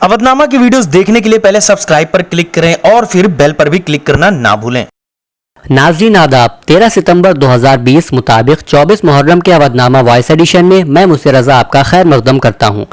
अवधनामा की वीडियोस देखने के लिए पहले सब्सक्राइब पर क्लिक करें और फिर बेल पर भी क्लिक करना ना भूलें। नाज़रीन आदाब, 13 सितंबर 2020 मुताबिक 24 मुहर्रम के अवधनामा वॉइस एडिशन में मैं मुझसे रजा आपका खैर मकदम करता हूँ।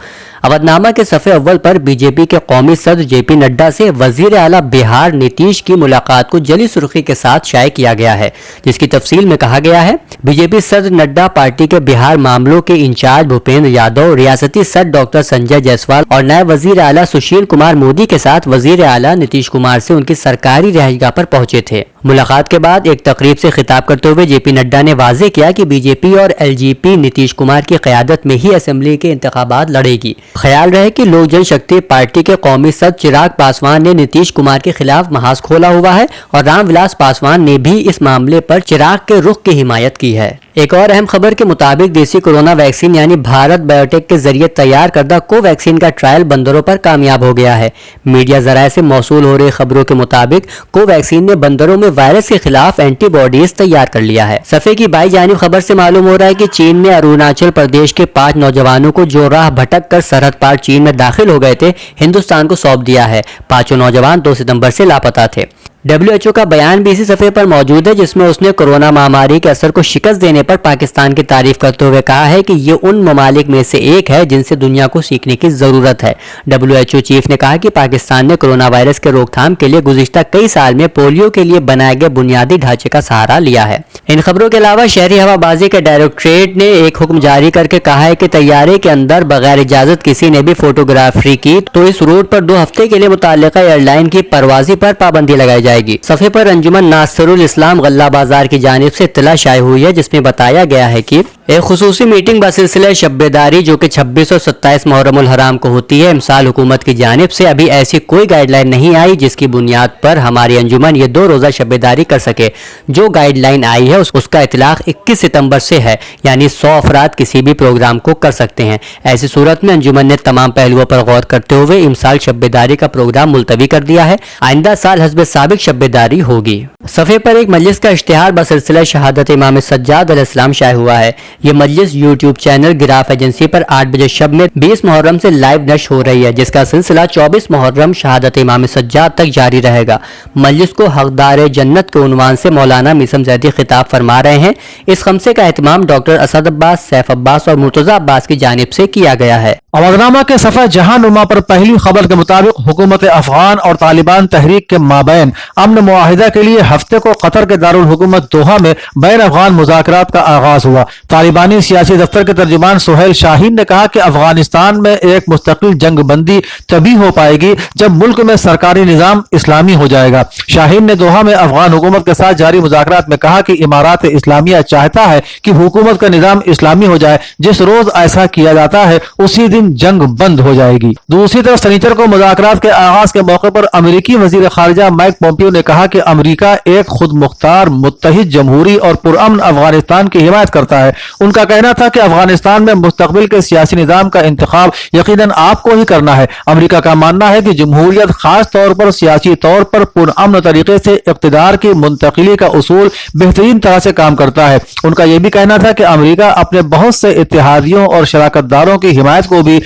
अवधनामा के सफ़े अव्वल पर बीजेपी के कौमी सदर जेपी नड्डा से वजीर आला बिहार नीतीश की मुलाकात को जली सुर्खी के साथ शाये किया गया है, जिसकी तफसील में कहा गया है। बीजेपी सदर नड्डा पार्टी के बिहार मामलों के इंचार्ज भूपेंद्र यादव, रियासती सदर डॉक्टर संजय जायसवाल और नायब वजीर आला सुशील कुमार मोदी के साथ वजीर आला नीतीश कुमार से उनकी सरकारी रिहाइशगाह पर पहुंचे थे। मुलाकात के बाद एक तकरीब से खिताब करते हुए जेपी नड्डा ने वाजे किया कि बीजेपी और एलजेपी नीतीश कुमार की क़यादत में ही असेंबली के इंतखाबात लड़ेगी। ख्याल रहे कि लोक जनशक्ति पार्टी के कौमी सदर चिराग पासवान ने नीतीश कुमार के खिलाफ महाज खोला हुआ है और रामविलास पासवान ने भी इस मामले पर चिराग के रुख की हिमायत की है। एक और अहम खबर के मुताबिक देसी कोरोना वैक्सीन यानी भारत बायोटेक के जरिए तैयार करदा कोवैक्सीन का ट्रायल बंदरों पर कामयाब हो गया है। मीडिया जराये से मौसूल हो रही खबरों के मुताबिक कोवैक्सीन ने बंदरों में वायरस के खिलाफ एंटीबॉडीज तैयार कर लिया है। सफ़े की बाई जानिब खबर से मालूम हो रहा है कि चीन ने अरुणाचल प्रदेश के 5 नौजवानों को जो राह भटक कर सरहद पार चीन में दाखिल हो गए थे, हिंदुस्तान को सौंप दिया है। 5 नौजवान 2 सितंबर से लापता थे। WHO का बयान भी इसी सफ़े पर मौजूद है, जिसमें उसने कोरोना महामारी के असर को शिकस्त देने पर पाकिस्तान की तारीफ करते हुए कहा है कि ये उन ममालिक में से एक है जिनसे दुनिया को सीखने की ज़रूरत है। WHO चीफ ने कहा कि पाकिस्तान ने कोरोना वायरस के रोकथाम के लिए गुज़िश्ता कई साल में पोलियो के लिए बनाए गए बुनियादी ढांचे का सहारा लिया है। इन खबरों के अलावा शहरी हवाबाजी के डायरेक्टरेट ने एक हुक्म जारी करके कहा है कि तैयारे के अंदर बगैर इजाज़त किसी ने भी फोटोग्राफी की तो इस रूट पर 2 हफ्ते के लिए मुताल्लिका एयरलाइन की परवाजी पर पाबंदी लगाई जाएगी। सफ़े पर अंजुमन नासिरुल इस्लाम गल्ला बाजार की जानिब से इत्तला शाया हुई है, जिसमें बताया गया है कि एक खुसूसी मीटिंग बसिलसिले शब्बेदारी जो कि 26 और 27 मुहर्रमुल हराम को होती है, इमसाल हुकूमत की जानिब से अभी ऐसी कोई गाइडलाइन नहीं आई जिसकी बुनियाद पर हमारी अंजुमन ये 2 रोज़ा शब्बेदारी कर सके। जो गाइडलाइन आई है उसका इतलाक 21 सितंबर से है, यानी 100 अफराद किसी भी प्रोग्राम को कर सकते हैं। ऐसी सूरत में अंजुमन ने तमाम पहलुओं पर गौर करते हुए इमसाल शब्बेदारी का प्रोग्राम मुलतवी कर दिया है। आइंदा साल हस्ब साबिक शब्बेदारी होगी। सफ़े पर एक मजलिस का इश्तिहार बसिलसिला शहादत इमाम सज्जाद अलैहिस्सलाम शाया हुआ है। ये मजलिस यूट्यूब चैनल गिराफ एजेंसी पर 8 बजे शब में 20 मुहर्रम से लाइव नश्र हो रही है, जिसका सिलसिला 24 मुहर्रम शहादत इमाम सज्जाद तक जारी रहेगा। मजलिस को हकदार जन्नत के उन्वान से मौलाना मीसम जैदी खिताब फरमा रहे हैं। इस खमसे का एहतमाम डॉक्टर असद अब्बास, सैफ अब्बास और मुर्तजा अब्बास की जानिब से किया गया है। अवधनामा के सफ़ा जहानुमा पर पहली खबर के मुताबिक हुकूमत अफगान और तालिबान तहरीक के माबैन अमन मुआहिदा के लिए हफ्ते को कतर के दारुल हुकूमत दोहा में बैन अफगान मुज़ाकरात का आगाज हुआ। तालिबानी सियासी दफ्तर के तर्जुमान सुहेल शाहीन ने कहा कि अफगानिस्तान में एक मुस्तकिल जंग बंदी तभी हो पाएगी जब मुल्क में सरकारी निज़ाम इस्लामी हो जाएगा। शाहीन ने दोहा में अफगान हुकूमत के साथ जारी मुज़ाकरात में कहा कि इमारात इस्लामिया चाहता है कि हुकूमत का निज़ाम इस्लामी हो जाए। जिस रोज ऐसा किया जाता है उसी दिन जंग बंद हो जाएगी। दूसरी तरफ शनिचर को मुज़ाकरात के आगाज के मौके पर अमेरिकी वजीर खारजा माइक पोम्पियो ने कहा कि अमेरिका एक खुद मुख्तार, मुत्तहिद, जमहूरी और पुरअमन अफगानिस्तान की हिमायत करता है। उनका कहना था कि अफगानिस्तान में मुस्तकबिल के सियासी निज़ाम का इंतखाब यकीनन आपको ही करना है। अमेरिका का मानना है कि जमहूरियत खास तौर पर सियासी तौर पर पुरअमन तरीके से इक़्तिदार की मुंतकिली का उसूल बेहतरीन तरह से काम करता है। उनका यह भी कहना था कि अमेरिका अपने बहुत से इत्तेहादियों और शराकतदारों की हिमायत को भी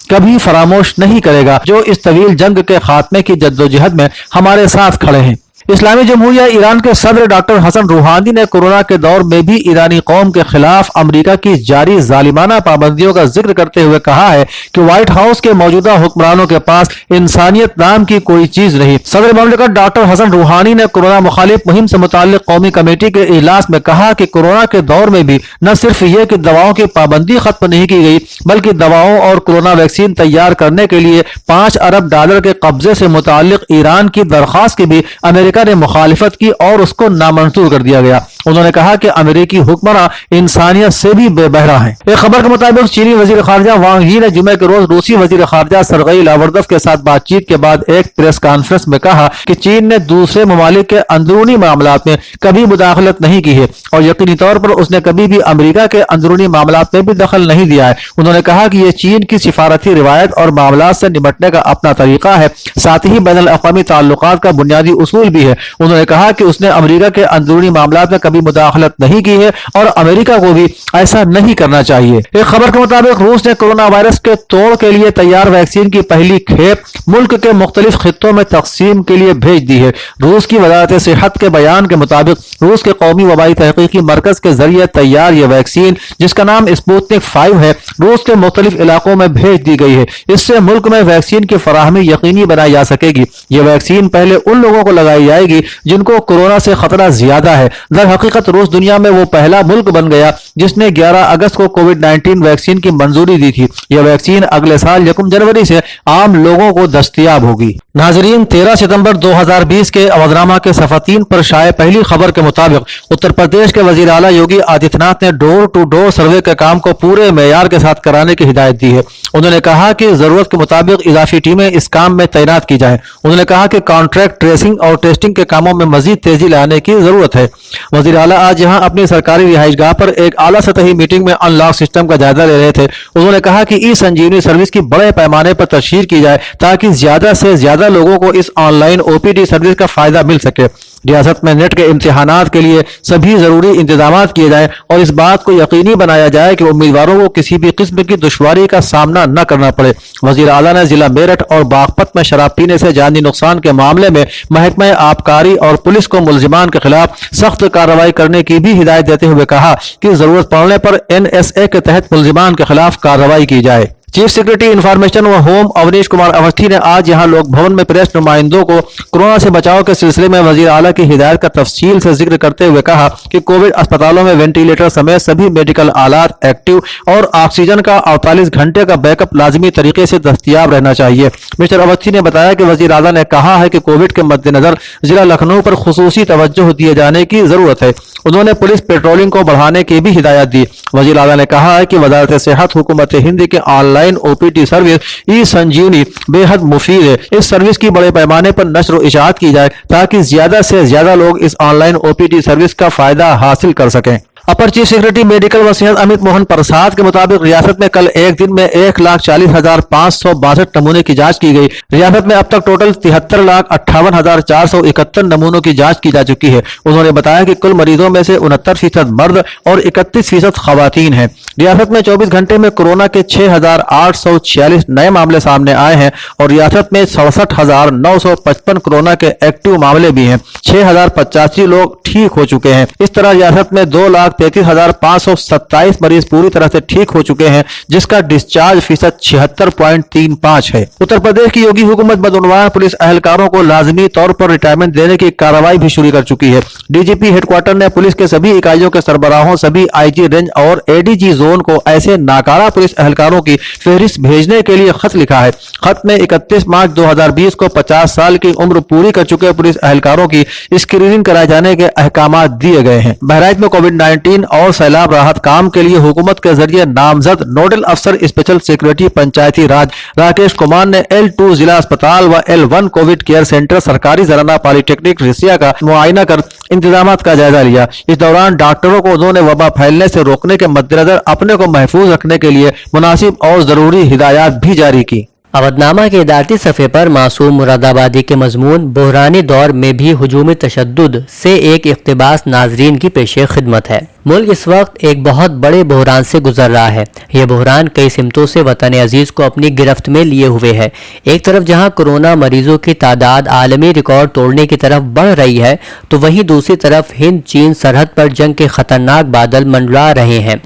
कभी फरामोश नहीं करेगा जो इस तवील जंग के खात्मे की जद्दोजहद में हमारे साथ खड़े हैं। इस्लामी जमहूरिया ईरान के सदर डॉक्टर हसन रूहानी ने कोरोना के दौर में भी ईरानी कौम के खिलाफ अमेरिका की जारी जालिमाना पाबंदियों का जिक्र करते हुए कहा है कि व्हाइट हाउस के मौजूदा हुक्मरानों के पास इंसानियत नाम की कोई चीज नहीं। सदर ममलिकत डॉक्टर हसन रूहानी ने कोरोना मुखालिफ मुहिम से मुताल्लिक कौमी कमेटी के इजलास में कहा कि कोरोना के दौर में भी न सिर्फ ये कि दवाओं की पाबंदी खत्म नहीं की गई, बल्कि दवाओं और कोरोना वैक्सीन तैयार करने के लिए $5 अरब के कब्जे से मुताल्लिक ईरान की दरख्वास्त की भी अमेरिका ने मुखालिफत की और उसको नामंजूर कर दिया गया। उन्होंने कहा कि अमेरिकी हुक्मरान इंसानियत से भी बेबहरा हैं। एक खबर के मुताबिक चीनी वजीर खारजा वांग यी ने जुमे के रोज रूसी वजीर खारजा सरगई लावरदव के साथ बातचीत के बाद एक प्रेस कॉन्फ्रेंस में कहा कि चीन ने दूसरे ममालिक के अंदरूनी मामलात में कभी मुदाखलत नहीं की है और यकीनी तौर पर उसने कभी भी अमेरिका के अंदरूनी मामलात में भी दखल नहीं दिया है। उन्होंने कहा कि यह चीन की सिफारती रिवायत और मामलात से निपटने का अपना तरीका है, साथ ही बैनुल अक़वामी ताल्लुकात का बुनियादी उसूल भी है। है। उन्होंने कहा कि उसने अमेरिका के अंदरूनी मामलात में कभी मुदाखलत नहीं की है और अमेरिका को भी ऐसा नहीं करना चाहिए। एक खबर के मुताबिक रूस ने कोरोना वायरस के तोड़ के लिए तैयार वैक्सीन की पहली खेप मुल्क के मुख्तलिफ खित्तों में तकसीम के लिए भेज दी है। रूस की वजारत सेहत के बयान के मुताबिक रूस के कौमी वबाई तहकीकी मरकज के जरिए तैयार ये वैक्सीन, जिसका नाम स्पुतनिक 5 है, रूस के मुख्तलिफ इलाकों में भेज दी गई है। इससे मुल्क में वैक्सीन की फराहमी यकीनी बनाई जा सकेगी। ये वैक्सीन पहले उन लोगों को लगाई जाएगी जिनको कोरोना से खतरा ज्यादा है। दर हकीकत रूस दुनिया में वो पहला मुल्क बन गया जिसने 11 अगस्त को कोविड-19 वैक्सीन की मंजूरी दी थी। यह वैक्सीन अगले साल 1 जनवरी से आम लोगों को दस्तयाब होगी। नाजरीन, 13 सितंबर 2020 के अवधनामा के सफ़ा 3 पर शाये पहली खबर के मुताबिक उत्तर प्रदेश के वजीर आला योगी आदित्यनाथ ने डोर टू डोर सर्वे के काम को पूरे मेयार के साथ कराने की हिदायत दी है। उन्होंने कहा कि जरूरत के मुताबिक इजाफी टीमें इस काम में तैनात की जाएं। उन्होंने कहा कि कॉन्ट्रैक्ट ट्रेसिंग और टेस्टिंग के कामों में मजीद तेजी लाने की जरूरत है। वजीर आला आज यहाँ अपनी सरकारी रिहाइशगाह पर एक आला सतही मीटिंग में अनलॉक सिस्टम का जायजा ले रहे थे। उन्होंने कहा कि ई संजीवनी सर्विस की बड़े पैमाने पर तशहीर की जाए ताकि ज्यादा से ज्यादा लोगों को इस ऑनलाइन ओपीडी सर्विस का फायदा मिल सके। रियासत में नेट के इम्तिहानात के लिए सभी जरूरी इंतजाम किए जाएं और इस बात को यकीनी बनाया जाए कि उम्मीदवारों को किसी भी किस्म की दुश्वारी का सामना न करना पड़े। वजीर आला ने जिला मेरठ और बागपत में शराब पीने से जानी नुकसान के मामले में महकमा आबकारी और पुलिस को मुलजिमान के खिलाफ सख्त कार्रवाई करने की भी हिदायत देते हुए कहा कि जरूरत पड़ने पर NSA के तहत मुलजिमान के खिलाफ कार्रवाई की जाए। चीफ सेक्रेटरी इंफॉर्मेशन व होम अवनीश कुमार अवस्थी ने आज यहां लोक भवन में प्रेस नुमाइंदों को कोरोना से बचाव के सिलसिले में वजीर आला की हिदायत का तफसील से जिक्र करते हुए कहा कि कोविड अस्पतालों में वेंटिलेटर समेत सभी मेडिकल आलात एक्टिव और ऑक्सीजन का 48 घंटे का बैकअप लाजमी तरीके से दस्तयाब रहना चाहिए। मिस्टर अवस्थी ने बताया कि वजीर आला ने कहा है कि कोविड के मद्देनजर जिला लखनऊ पर खुसूसी तवज्जो दिए जाने की जरूरत है। उन्होंने पुलिस पेट्रोलिंग को बढ़ाने की भी हिदायत दी। वजीर आला ने कहा है कि वजारत सेहत हुकूमत हिंद के ऑनलाइन ओपीडी सर्विस ई संजीवनी बेहद मुफीद है। इस सर्विस की बड़े पैमाने पर नश्र व इशाअत की जाए ताकि ज्यादा से ज्यादा लोग इस ऑनलाइन ओपीडी सर्विस का फायदा हासिल कर सकें। अपर चीफ सेक्रेटरी मेडिकल व सेहत अमित मोहन प्रसाद के मुताबिक रियासत में कल एक दिन में 1,40,562 नमूने की जांच की गई। रियासत में अब तक टोटल 73,58,471 नमूनों की जांच की जा चुकी है। उन्होंने बताया कि कुल मरीजों में से 69% मर्द और 31% खवातीन हैं। रियासत में 24 घंटे में कोरोना के 6,846 नए मामले सामने आए हैं और रियासत में 67,955 कोरोना के एक्टिव मामले भी हैं। 6,085 लोग ठीक हो चुके हैं। इस तरह रियासत में 2,33,527 मरीज पूरी तरह से ठीक हो चुके हैं, जिसका डिस्चार्ज फीसद 76.35 है। उत्तर प्रदेश की योगी हुकूमत बदउनवान पुलिस अहलकारों को लाजमी तौर पर रिटायरमेंट देने की कार्रवाई भी शुरू कर चुकी है। डीजीपी हेडक्वार्टर ने पुलिस के सभी इकाइयों के सरबराहों, सभी आईजी रेंज और एडीजी जोन को ऐसे नाकारा पुलिस अहलकारों की फहरिस्त भेजने के लिए खत लिखा है। खत में 31 मार्च 2020 को 50 साल की उम्र पूरी कर चुके पुलिस अहलकारों की स्क्रीनिंग कराए जाने के अहकामात दिए गए हैं। बहराइच में कोविड-19 और सैलाब राहत काम के लिए हुकूमत के जरिए नामजद नोडल अफसर स्पेशल सेक्रेटरी पंचायती राज राकेश कुमार ने L2 जिला अस्पताल व L1 कोविड केयर सेंटर सरकारी जराना पॉलिटेक्निक रिसिया का मुआयना कर इंतजाम का जायजा लिया। इस दौरान डॉक्टरों को उन्होंने वबा फैलने से रोकने के मद्देनजर अपने को महफूज रखने के लिए मुनासिब और जरूरी हिदायत भी जारी की। अवधनामा के इदारती सफ़े पर मासूम मुरादाबादी के मजमून बहरानी दौर में भी हुजूमी तशद्दुद से एक इक़्तिबास नाजरीन की पेशे खिदमत है। मुल्क इस वक्त एक बहुत बड़े बहरान से गुजर रहा है। यह बहरान कई सिमतों से वतन अजीज़ को अपनी गिरफ्त में लिए हुए है। एक तरफ जहां कोरोना मरीजों की तादाद आलमी रिकॉर्ड तोड़ने की तरफ बढ़ रही है, तो वहीं दूसरी तरफ हिंद चीन सरहद पर जंग के खतरनाक बादल मंडरा रहे हैं।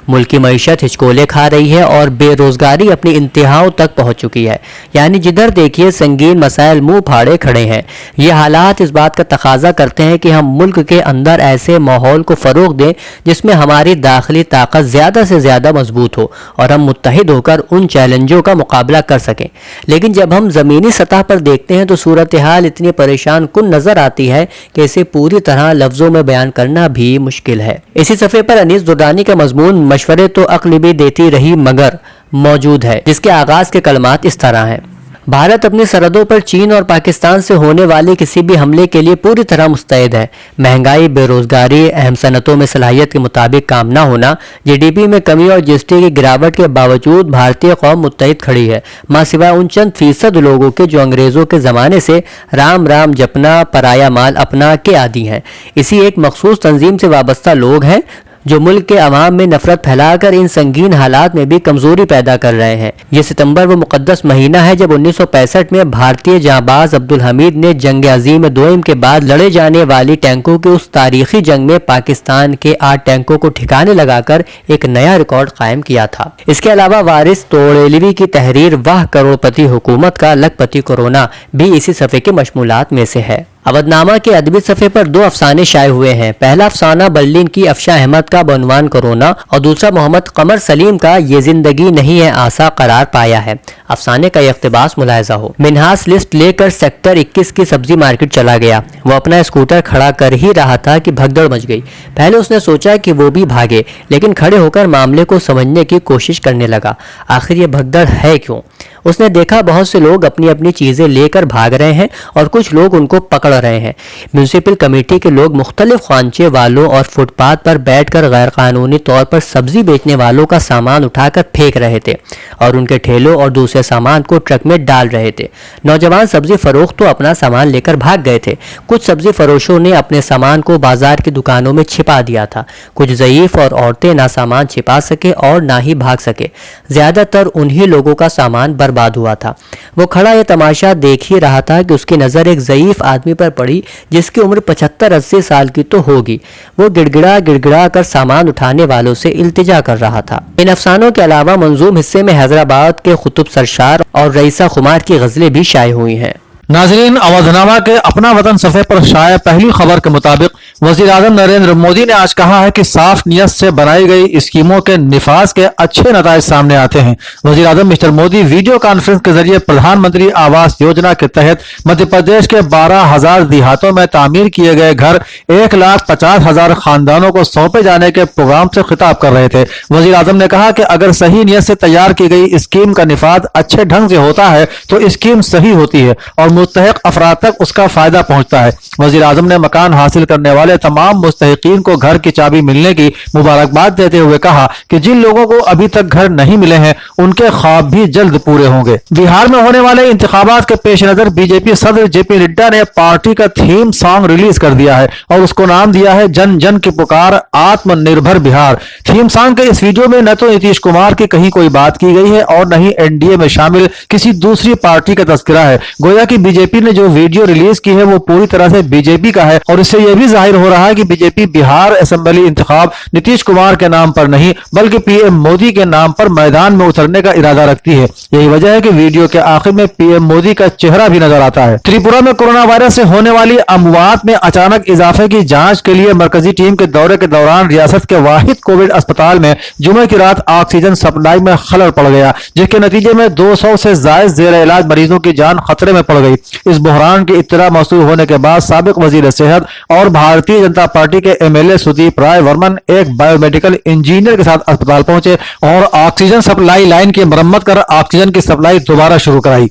मुल्क की मईशत हिचकोले खा रही है और बेरोजगारी अपनी इंतहाओं तक पहुंच चुकी है। यानी जिधर देखिए संगीन मसाइल मुंह फाड़े खड़े हैं। ये हालात इस बात का तकाजा करते हैं कि हम मुल्क के अंदर ऐसे माहौल को फरोग दें जिसमें हमारी दाखिली ताकत ज्यादा से ज्यादा मजबूत हो और हम मुत्तहिद होकर उन चैलेंजों का मुकाबला कर सकें। लेकिन जब हम जमीनी सतह पर देखते हैं तो सूरत हाल इतनी परेशान कुन नजर आती है कि इसे पूरी तरह लफ्जों में बयान करना भी मुश्किल है। इसी सफ़े पर अनीस दुर्रानी का मजमून मशवरे तो अक्ल भी देती रही मगर मौजूद है, जिसके आगाज के कलमात इस तरह हैं। भारत अपनी सरहदों पर चीन और पाकिस्तान से होने वाले किसी भी हमले के लिए पूरी तरह मुस्तैद है। महंगाई, बेरोजगारी, अहम सनतों में सलाहियत के मुताबिक काम न होना, जीडीपी में कमी और जीएसटी की गिरावट के बावजूद भारतीय कौम मुत्तहिद खड़ी है, मां सिवाय उन चंद फीसद लोगों के जो अंग्रेजों के ज़माने से राम राम जपना, पराया माल अपना के आदी हैं। इसी एक मखसूस तंजीम से वाबस्ता लोग हैं जो मुल्क के अवाम में नफरत फैलाकर इन संगीन हालात में भी कमजोरी पैदा कर रहे हैं। ये सितंबर वो मुकद्दस महीना है जब 1965 में भारतीय जांबाज अब्दुल हमीद ने जंग अजीम दोइम के बाद लड़े जाने वाली टैंकों की उस तारीखी जंग में पाकिस्तान के 8 टैंकों को ठिकाने लगाकर एक नया रिकॉर्ड कायम किया था। इसके अलावा वारिस तोड़ेलवी की तहरीर वाह करोड़पति हुकूमत का लखपति कोरोना भी इसी सफ़े के मशमूलात में से है। अवधनामा के अदबी सफ़े पर 2 अफसाने शाये हुए हैं। पहला अफसाना बर्लिन की अफशा अहमद का बउनवान कोरोना और दूसरा मोहम्मद कमर सलीम का ये जिंदगी नहीं है आसा करार पाया है। अफसाने का इख्तिबास मुलाहिजा हो। मिन्हास लिस्ट लेकर सेक्टर 21 की सब्जी मार्केट चला गया। वो अपना स्कूटर खड़ा कर ही रहा था कि भगदड़ मच गई। पहले उसने सोचा कि वो भी भागे, लेकिन खड़े होकर मामले को समझने की कोशिश करने लगा। आखिर ये भगदड़ है क्यों? उसने देखा बहुत से लोग अपनी अपनी चीज़ें लेकर भाग रहे हैं और कुछ लोग उनको पकड़ रहे हैं। म्यूनिसिपल कमेटी के लोग मुख्तलिफ खांचे वालों और फुटपाथ पर बैठकर गैर कानूनी तौर पर सब्जी बेचने वालों का सामान उठाकर फेंक रहे थे और उनके ठेलों और दूसरे सामान को ट्रक में डाल रहे थे। नौजवान सब्जी फरोख्त तो अपना सामान लेकर भाग गए थे। कुछ सब्जी फरोशों ने अपने सामान को बाजार की दुकानों में छिपा दिया था। कुछ ज़ईफ और औरतें ना सामान छिपा सके और ना ही भाग सके। ज़्यादातर उन्हीं लोगों का सामान बर्बाद हुआ था। वो खड़ा ये तमाशा देख ही रहा था कि उसकी नज़र एक ज़ईफ आदमी पर पड़ी जिसकी उम्र 75-80 साल की तो होगी। वो गिड़गिड़ा गिड़गिड़ा कर सामान उठाने वालों से इल्तिजा कर रहा था। इन अफसानों के अलावा मंजूम हिस्से में हैदराबाद के कुतुब सरशार और रईसा खुमार की गज़लें भी शाये हुई हैं। नाजरीन, अवधनामा के अपना वतन सफ़े पर शाया पहली खबर के मुताबिक वज़ीर आज़म नरेंद्र मोदी ने आज कहा है कि साफ नियत से बनाई गई स्कीमों के निफाज के अच्छे नताइज सामने आते हैं। वज़ीर आज़म मिस्टर मोदी वीडियो कॉन्फ्रेंस के जरिए प्रधानमंत्री आवास योजना के तहत मध्य प्रदेश के 12,000 देहातों में तामीर किए गए घर 1,50,000 खानदानों को सौंपे जाने के प्रोग्राम से खिताब कर रहे थे। वज़ीर आज़म ने कहा कि अगर सही नियत से तैयार की गई स्कीम का निफाज अच्छे ढंग से होता है तो स्कीम सही होती है और मुस्तहिक अफराद तक उसका फायदा पहुंचता है। वज़ीर आज़म ने मकान हासिल करने वाले तमाम मुस्तहिकीन को घर की चाबी मिलने की मुबारकबाद देते हुए कहा कि जिन लोगों को अभी तक घर नहीं मिले हैं उनके ख्वाब भी जल्द पूरे होंगे। बिहार में होने वाले इंतखाबात के पेश नजर बीजेपी सदर जेपी नड्डा ने पार्टी का थीम सॉन्ग रिलीज कर दिया है और उसको नाम दिया है जन जन की पुकार आत्मनिर्भर बिहार। थीम सॉन्ग के इस वीडियो में न तो नीतीश कुमार की कहीं कोई बात की गई है और न ही एनडीए में शामिल किसी दूसरी पार्टी का तस्करा है। गोया कि बीजेपी ने जो वीडियो रिलीज की है वो पूरी तरह से बीजेपी का है और इससे यह भी जाहिर हो रहा है कि बीजेपी बिहार असेंबली इंतखाब नीतीश कुमार के नाम पर नहीं बल्कि पीएम मोदी के नाम पर मैदान में उतरने का इरादा रखती है। यही वजह है कि वीडियो के आखिर में पीएम मोदी का चेहरा भी नजर आता है। त्रिपुरा में कोरोना वायरस से होने वाली अमवात में अचानक इजाफे की जांच के लिए मरकजी टीम के दौरे के दौरान रियासत के वाहिद कोविड अस्पताल में जुमे की रात ऑक्सीजन सप्लाई में खलल पड़ गया, जिसके नतीजे में 200 से जायद जेर इलाज मरीजों की जान खतरे में पड़ गई। इस बहरान की इत्तला मौसूल होने के बाद साबिक वजीर सेहत और भारतीय जनता पार्टी के एमएलए सुदीप राय वर्मन एक बायोमेडिकल इंजीनियर के साथ अस्पताल पहुंचे और ऑक्सीजन सप्लाई लाइन की मरम्मत कर ऑक्सीजन की सप्लाई दोबारा शुरू कराई।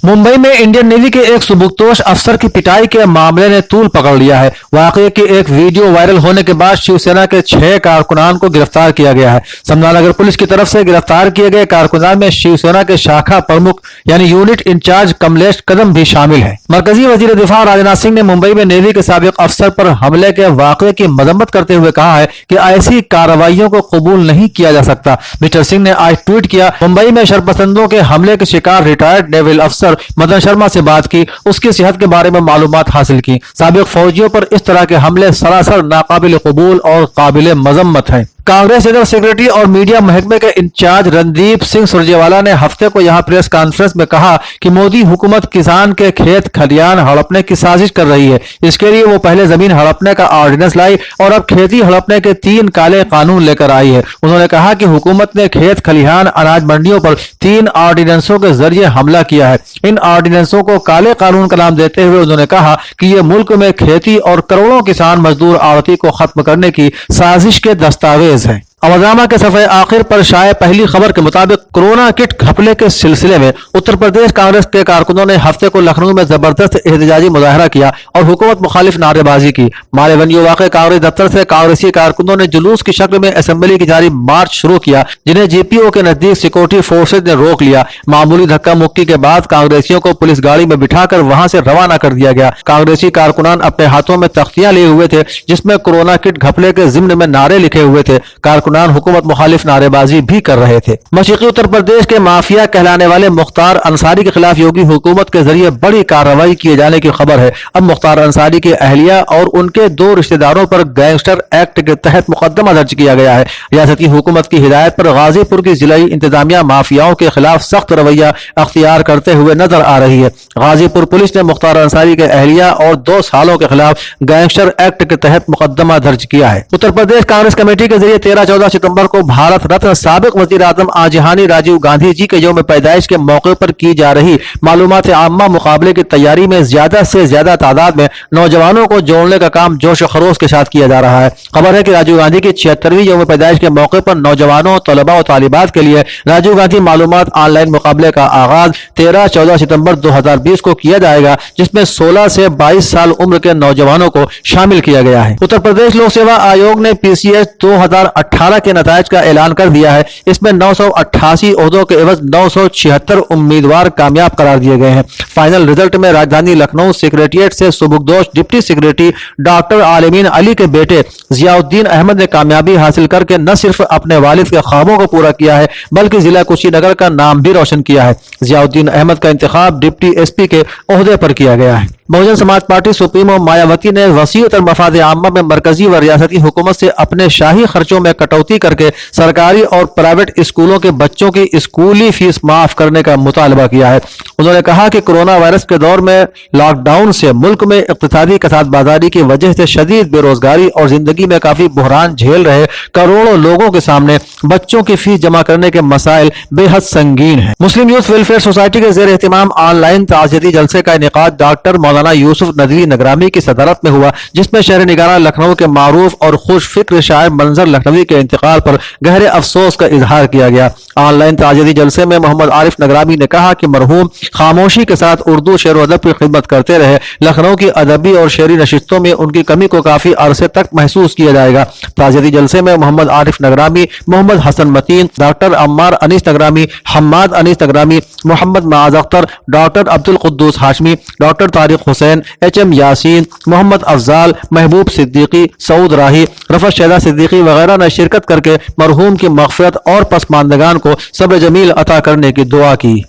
मुंबई में इंडियन नेवी के एक सुबुकदोश अफसर की पिटाई के मामले ने तूल पकड़ लिया है। वाकये की एक वीडियो वायरल होने के बाद शिवसेना के 6 कारकुनान को गिरफ्तार किया गया है। समनानगर पुलिस की तरफ से गिरफ्तार किए गए कारकुनान में शिवसेना के शाखा प्रमुख यानी यूनिट इंचार्ज कमलेश कदम भी शामिल है। मरकजी वजीर दिफा राजनाथ सिंह ने मुंबई में नेवी के साबिक अफसर पर हमले के वाकये की मजम्मत करते हुए कहा है कि ऐसी कार्रवाइयों को कबूल नहीं किया जा सकता। मिस्टर सिंह ने आज ट्वीट किया, मुंबई में शरपसंदों के हमले के शिकार रिटायर्ड नेवल अफसर मदन शर्मा से बात की, उसकी सेहत के बारे में मालूमात हासिल की। साबिक फौजियों पर इस तरह के हमले सरासर नाकाबिल कबूल और काबिल मजम्मत है। कांग्रेस जनरल सेक्रेटरी और मीडिया महकमे के इंचार्ज रणदीप सिंह सुरजेवाला ने हफ्ते को यहां प्रेस कॉन्फ्रेंस में कहा कि मोदी हुकूमत किसान के खेत खलियान हड़पने की साजिश कर रही है। इसके लिए वो पहले जमीन हड़पने का ऑर्डिनेंस लाई और अब खेती हड़पने के 3 काले कानून लेकर आई है। उन्होंने कहा कि हुकूमत ने खेत खलिहान अनाज मंडियों पर 3 ऑर्डिनेंसों के जरिए हमला किया है। इन ऑर्डिनेंसों को काले कानून का नाम देते हुए उन्होंने कहा कि ये मुल्क में खेती और करोड़ों किसान मजदूर आड़ती को खत्म करने की साजिश के दस्तावेज है। अवधनामा के सफ़े आखिर पर शाये पहली खबर के मुताबिक कोरोना किट घपले के सिलसिले में उत्तर प्रदेश कांग्रेस के कारकुनों ने हफ्ते को लखनऊ में जबरदस्त एहतजाजी मुजाहरा किया और हुकूमत मुखालिफ नारेबाजी की। मालेवंजो वाक़े कांग्रेस दफ्तर से कांग्रेसी कारकुनों ने जुलूस की शक्ल में असेंबली की जारी मार्च शुरू किया, जिन्हें जीपीओ के नजदीक सिक्योरिटी फोर्सेज ने रोक लिया। मामूली धक्का मुक्की के बाद कांग्रेसियों को पुलिस गाड़ी में बिठाकर वहां से रवाना कर दिया गया। कांग्रेसी कारकुनान अपने हाथों में तख्तियां लिए हुए थे जिसमें कोरोना किट घपले के जिम्न में नारे लिखे हुए थे। कारकुनान हुकूमत मुखालिफ नारेबाजी भी कर रहे थे। मशरिकी उत्तर प्रदेश के माफिया कहलाने वाले मुख्तार अंसारी के खिलाफ योगी हुकूमत के जरिए बड़ी कार्रवाई किए जाने की खबर है। अब मुख्तार अंसारी की अहलिया और उनके 2 रिश्तेदारों पर गैंगस्टर एक्ट के तहत मुकदमा दर्ज किया गया है। रियासती हुकूमत की हिदायत पर गाजीपुर की जिलाई इंतजामिया माफियाओं के खिलाफ सख्त रवैया अख्तियार करते हुए नजर आ रही है। गाजीपुर पुलिस ने मुख्तार अंसारी के अहलिया और 2 सालों के खिलाफ गैंगस्टर एक्ट के तहत मुकदमा दर्ज किया है। उत्तर प्रदेश कांग्रेस कमेटी के जरिए 13-14 सितंबर को भारत रत्न साबिक वजीर आजम आजहानी राजीव गांधी जी के यौम पैदाइश के मौके पर की जा रही मालूमात आम्मा मुकाबले की तैयारी में ज्यादा से ज्यादा तादाद में नौजवानों को जोड़ने का काम जोश खरोश के साथ किया जा रहा है। खबर है कि राजीव गांधी की 76वीं यौम पैदाइश के मौके पर नौजवानों, तलबा और तालिबात के लिए राजीव गांधी मालूमात ऑनलाइन मुकाबले का आगाज 13-14 सितंबर 2020 को किया जाएगा, जिसमें 16 से 22 साल उम्र के नौजवानों को शामिल किया गया है। उत्तर प्रदेश लोक सेवा आयोग ने पीसीएस 2018 के नतायज का ऐलान कर दिया है। इसमें 988 ओहदों के एवज 976 उम्मीदवार कामयाब करार दिए गए हैं। फाइनल रिजल्ट में राजधानी लखनऊ सेक्रेटेरिएट से सुबुकदोश डिप्टी सेक्रेटरी डॉक्टर आलमीन अली के बेटे जियाउद्दीन अहमद ने कामयाबी हासिल करके न सिर्फ अपने वालिद के ख्वाबों को पूरा किया है बल्कि जिला कुशीनगर का नाम भी रोशन किया है। जियाउद्दीन अहमद का इंतखाब डिप्टी एसपी के ओहदे पर किया गया है। बहुजन समाज पार्टी सुप्रीमो मायावती ने वसीअतर मफाद आम्मा में मरकजी व रियासती हुकूमत से अपने शाही खर्चों में कटौती करके सरकारी और प्राइवेट स्कूलों के बच्चों की स्कूली फीस माफ करने का मुतालबा किया है। उन्होंने कहा कि कोरोना वायरस के दौर में लॉकडाउन से मुल्क में इक्तिसादी कसादबाजारी की वजह से शदीद बेरोजगारी और जिंदगी में काफी बुहरान झेल रहे करोड़ों लोगों के सामने बच्चों की फीस जमा करने के मसाइल बेहद संगीन है। मुस्लिम यूथ वेलफेयर सोसाइटी के जेर एहतमाम ऑनलाइन ताज़ियती जलसे का इनेकाद डॉक्टर मौलाना यूसुफ नदवी नगरामी की सदारत में हुआ, जिसमें शहर निगारा लखनऊ के मारूफ और खुश फिक्र शायर मंजर लखनवी के इंतकाल पर गहरे अफसोस का इजहार किया गया। ऑनलाइन ताज़ियती जलसे में मोहम्मद आरिफ नगरामी ने कहा कि मरहूम खामोशी के साथ उर्दू शेर व अदब की खिदमत करते रहे। लखनऊ की अदबी और शेरी नशिस्तों में उनकी कमी को काफी अरसे तक महसूस किया जाएगा। ताज़ियती जलसे में Mohammad Arif Nagrami, Mohammad Hasan Matin, doctor Ammar Anees Nagrami, Hammad Anees Nagrami, Mohammad Maaz Akhtar, doctor Abdul Quddus Hashmi, doctor Tariq Hussain, HM Yasin, Mohammad Afzal, Mehboob Siddiqui, Saud राही, रफत शहदा सिद्दीकी वगैरह ने शिरकत करके मरहूम की मग़फ़िरत और पसमानदगान को सब्र जमील अता करने की दुआ की।